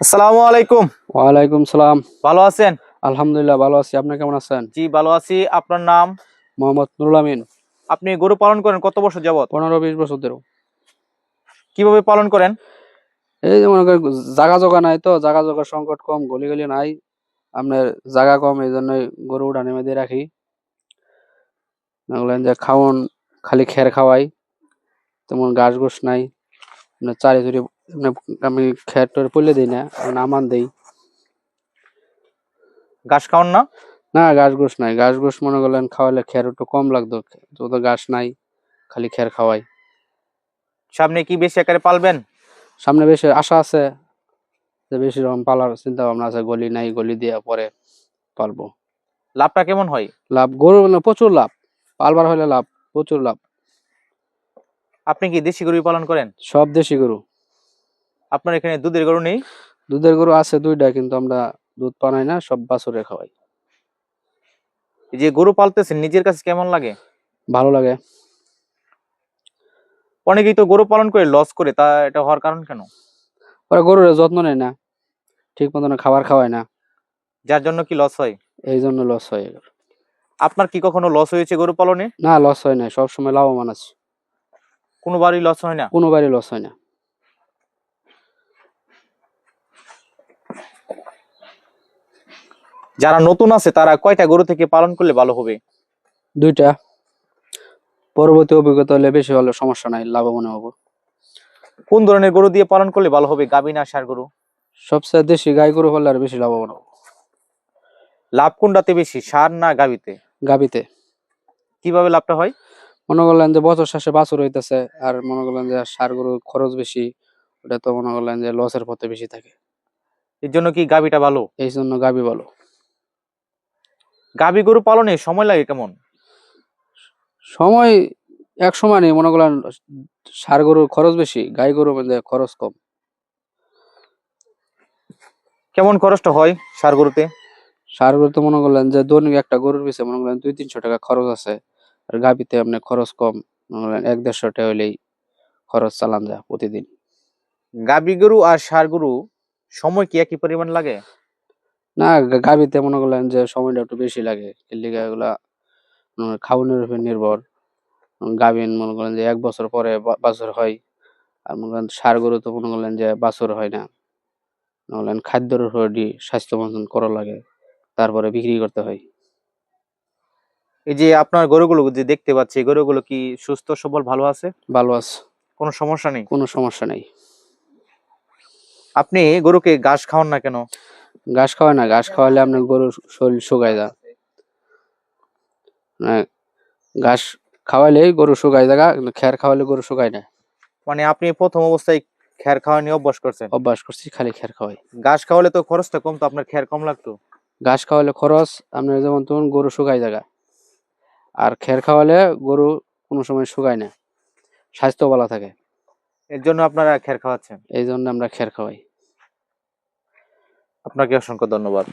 আসসালামু আলাইকুম। ওয়ালাইকুম সালাম। ভালো আছেন? আলহামদুলিল্লাহ ভালো আছি। আপনি কেমন আছেন? জি, ভালো আছি। আপনার নাম? মোহাম্মদ নুরুল আমিন। আপনি গরু পালন করেন কত বছর যাবত? 15-20 বছর ধরে। কিভাবে পালন করেন? এই যে মনে করেন জাগা জগা নাই, তো জাগা জগা সংকট কম, গলি গলি নাই, আপনার জাগা কম, এই জন্যই গরু উঠানে বেঁধে রাখি। বললেন যে খাওন, খালি খের খাওয়াই, তেমন ঘাস ঘুষ নাই। আপনার চারি আমি খের টের পলে দিই না, নামান দেই। ঘাস খাওয়ান না? না, ঘাস ঘুষ নাই। ঘাস ঘুষ মনে করলেন খাওয়ালে খের একটু কম লাগতো, তো ঘাস নাই, খালি খের খাওয়াই। সামনে কি বেশি আকারে পালবেন? সামনে বেশি আশা আছে যে বেশি রকম পালার চিন্তা ভাবনা আছে। গলি নাই, গলি দিয়ে পরে পালবো। লাভটা কেমন হয়? লাভ গরু মানে প্রচুর লাভ, পালবার হলে লাভ, প্রচুর লাভ। আপনি কি দেশি গরু পালন করেন? সব দেশি গরু। আপনার এখানে দুধের গরু নেই? দুধের গরু আছে 2টা, কিন্তু আমরা দুধ পানাই না, সব বাছুরে খাওয়াই। এই যে গরু পালতেছেন, নিজের কাছে কেমন লাগে? ভালো লাগে। অনেকেই তো গরু পালন করে লস করে, তা এটা হওয়ার কারণ কেন? ওরা গরুর যত্ন নেয় না, ঠিক মতন খাবার খাওয়ায় না, যার জন্য কি লস হয়? এই জন্য লস হয়। আপনার কি কখনো লস হয়েছে গরু পালনে? না, লস হয় না, সবসময় লাভবান আছে। কোনোবারই লস হয় না? কোনোবারই লস হয় না। যারা নতুন আছে তারা কয়টা গরু থেকে পালন করলে ভালো হবে? 2টা। পরবর্তী অভিজ্ঞতা হলে বেশি হলে সমস্যা নাই, লাভবান হবো। কোন ধরনের গরু দিয়ে পালন করলে ভালো হবে, গাভী না ষাঁড় গরু? সবচেয়ে দেশি গাই গরু হলে আর বেশি লাভবান হবো। লাভ কোনটাতে বেশি, ষাঁড় না গাভীতে? গাবিতে। কিভাবে লাভটা হয়? মনে করলেন যে বছর শেষে বাছুর হইতেছে, আর মনে করলেন যে ষাঁড় গরুর খরচ বেশি, ওটা তো মনে করলেন যে লসের পথে বেশি থাকে। এর জন্য কি গাভীটা ভালো? এই জন্য গাবি ভালো। গাভী গরু পালনে সময় লাগে কেমন? সময় এক সময় নেই, মনে করলেন ষাঁড় গরুর খরচ বেশি, গাই গরু মানে খরচ কম। কেমন খরচটা হয় ষাঁড় গরুতে? ষাঁড় গরু তো মনে করলেন যে দৈনিক একটা গরুর পিছে মনে করলেন 200-300 টাকা খরচ আছে। আর গাবিতে আপনার খরচ কম, মনে করেন 100-150 টাকা হইলেই খরচ চালান যায় প্রতিদিন। গাভী গরু আর ষাঁড় গরু সময় কি একই পরিমাণ লাগে? না, গাবিতে মনে করলেন যে সময়টা একটু বেশি লাগে, এর লিগা এগুলা খাওয়ানোর উপর নির্ভর। গাভিন মনে করেন যে 1 বছর পরে বাছুর হয়। আর মনে করেন ষাঁড় গরু তো মনে করলেন যে বাছুর হয় না। মনে করলেন খাদ্যের উপর স্বাস্থ্য মন্থন করা লাগে, তারপরে বিক্রি করতে হয়। এই যে আপনার গরুগুলো যে দেখতে পাচ্ছি, এই গরুগুলো কি সুস্থ সবল ভালো আছে? ভালো আছে, কোনো সমস্যা নেই? কোনো সমস্যা নেই। আপনি গরুকে ঘাস খাওয়ান না কেন? ঘাস খাওয়ায় না, ঘাস খাওয়ালে আপনার গরুর শরীর শুকায় যায়। মানে ঘাস খাওয়াইলে গরু শুকায় যায়, কিন্তু খ্যার খাওয়ালে গরু শুকায় না। মানে আপনি প্রথম অবস্থায় খ্যার খাওয়া নিয়ে অভ্যাস করছেন? অভ্যাস করছি, খালি খ্যার খাওয়াই। ঘাস খাওয়ালে তো খরচটা কম, তো আপনার খ্যার কম লাগতো। ঘাস খাওয়ালে খরচ আপনার যেমন তখন গরু শুকায় যায়, আর খ্যার খাওয়ালে গরু কোনো সময় শুকায় না, স্বাস্থ্য ভালো থাকে। এর জন্য আপনারা খ্যার খাওয়াচ্ছেন? এই জন্য আমরা খ্যার খাওয়াই। আপনাকে অসংখ্য ধন্যবাদ।